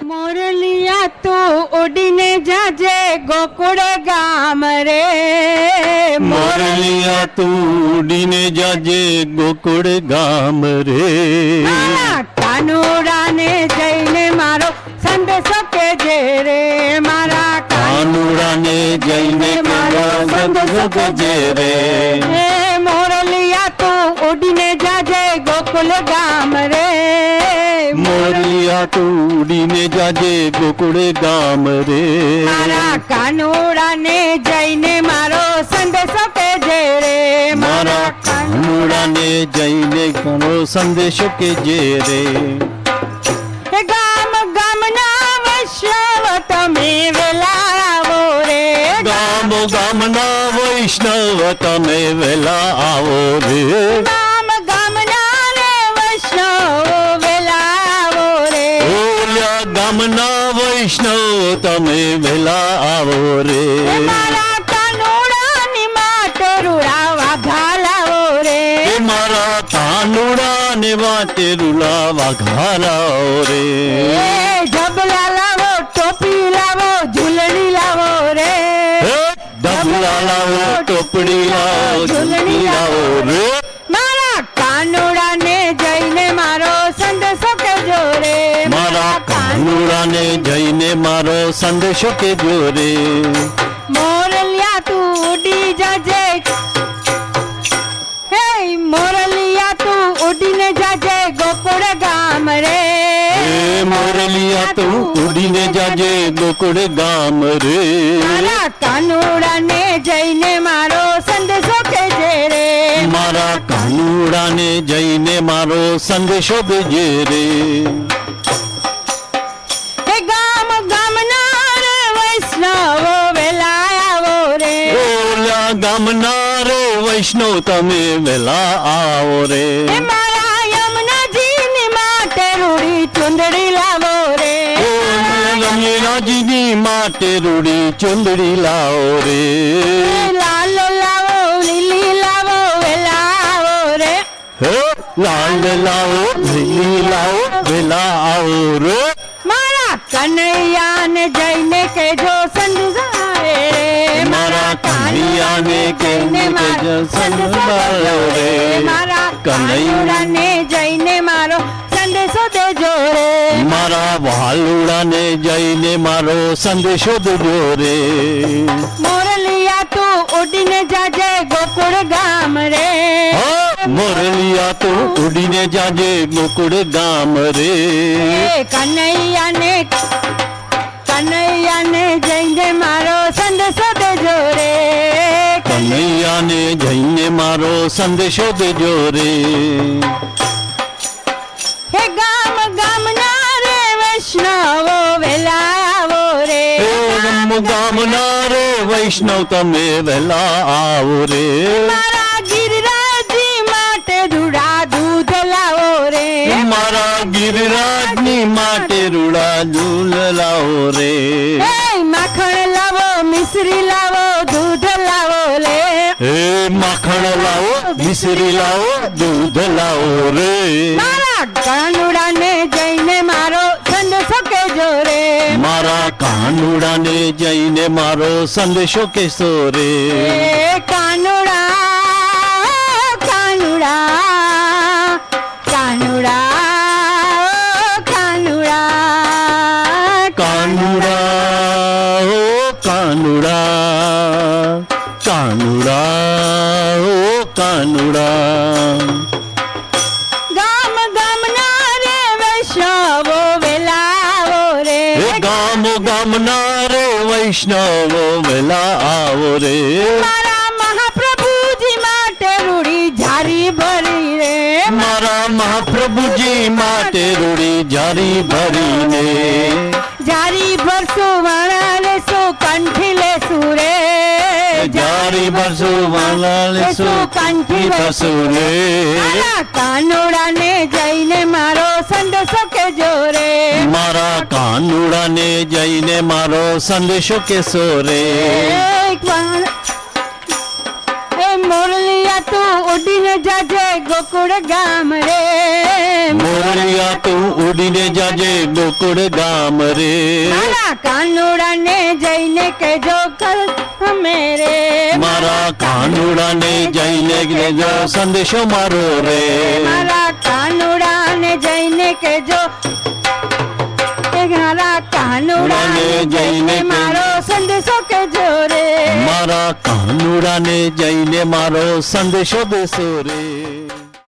મોરલિયા તું ઉડીને જાજે ગોકુળ ગામ રે મોરલિયા તું ઉડીને જાજે ગોકુળ ગામ રે કાનુડાને જઈને મારો સંદેશો કેજે રે મારા કાનુડાને જઈને મારો સંદેશો કેજે રે મોરલિયા તું ઉડીને જાજે ગોકુળ ગામ રે મોરલિયા તું ઉડીને જાજે ગોકુળ ગામ રે મારા કાનુડાને જઈને મારો સંદેશો કેજે રે મારા કાનુડાને જઈને ઘણો સંદેશો કેજે રે ગામ ગામના વૈષ્ણવ તમે વેલા આવો રે ગામ ગામના વૈષ્ણવ તમે વેલા આવો રે ગામ ગામના રે વૈષ્ણવ વેલા આવો રે ઓલ્યા ગામના વૈષ્ણવ તમે વેલા આવો રે મારા કાનુડાની માટે રૂડાવા ઘાલાવો રે મારા કાનુડાને વાટે રૂલાવા ઘાલાઓ રે ઢબલા લાવો ટોપી લાવો ઝૂલણી લાવો રે ડબલા લાવો ટોપડી લાવો ઝૂલણી લાવો રે મારા કાનુડાને જઈને મારો સંદેશો કેજો રે મારા કાનુડાને જઈને મારો સંદેશો કેજો રે મોરલિયા તું ઉડી જાજે હે મોરલિયા તું ઉડીને જાજે ગોકુળ ગામ રે મોરલિયા તું ઉડીને જાજે ગોકુળ ગામ રે મારા કાનુડાને જઈને મારો સંદેશો કેજે રે મારા કાનુડાને જઈને મારો સંદેશો ભેજે રે હે ગામ ગામના રે વૈષ્ણવ વેલા આવો રે ઓલા ગામના રે વૈષ્ણવ તમે વેલા આવો રે હે મારા યમુનાજીની માટે રૂડી ચુંદડી લાવો રે રમીરાજીની માટે રૂડી ચુંદડી લાવો રે લાલો લાવો લીલી લાવો વેલા આવો રે હે લાલ લાવો લીલી લાવો વેલા આવો રે મારા કનૈયાને જઈને કેજો સંદેશારે રે મારા કનૈયાને કહીને કેજો સંદેશારે રે મારા કનૈયાને જઈને મારો સંદેશો દેજો રે મારા વાલુડાને જઈને મારો સંદેશો દેજો રે મોરલિયા તું ઉડીને જાજે ગોકુળ ગામ રે મોરલિયા તું ઉડીને જાજે ગોકુળ ગામ રે કનૈયાને જઈને મારો સંદેશો દેજો રે કનૈયાને જઈને મારો સંદેશો દેજો રે હે ગામ ગામના રે વૈષ્ણવો વેલા આવો રે ગામના રે વૈષ્ણવ તમે વેલા આવો રે મારા ગિરિરાજી માટે રૂડા દૂધ લાવો રે મારા ગિરિરાજની માટે રૂડા દૂધ લાવો રે હે માખણ લાવો મિશ્રી લાવો દૂધ લાવો રે હે માખણ લાવો મિશ્રી લાવો દૂધ લાવો રે મારા કાનુડાને જઈને મારો સંદેશો કેજો રે મારા કાનુડાને જઈને મારો સંદેશો કેશો રે કાનુડા કાનુડા કાનુડા કાનુડા કાનુડા ઓ કાનુડા કાનુડા ઓ કાનુડા ગામ ગામના રે વૈષ્ણવો વેલા આવો રે ગામ ગામના રે વૈષ્ણવો વેલા આવો રે મારા મહાપ્રભુજી માટે રૂડી જારી ભરી રે મારા મહાપ્રભુજી માટે રૂડી જારી ભરીને જારી ભરસું વાળા લેશું કંઠી લેશું રે જારી ભરસું વાલા લેશું કંઠી ભરસું રે મારા કાનુડાને જઈને મારો સંદેશો કેજો રે મારા કાનુડાને જઈને મારો સંદેશો કેશો રે મોરલિયા તું ઉડીને જાજે ગોકુળ ગામ રે મોરલિયા તું ઉડીને જાજે ગોકુળ ગામ રે મારા કાનુડાને જઈને કેજો કર અમે રે મારા કાનુડાને જઈને કહેજો સંદેશો મારો રે મારા કાનુડાને જઈને કેજો મારા કાનુડાને જઈને મારો સંદેશો કેજો રે મારા કાનુડાને જઈને મારો સંદેશો દેશો રે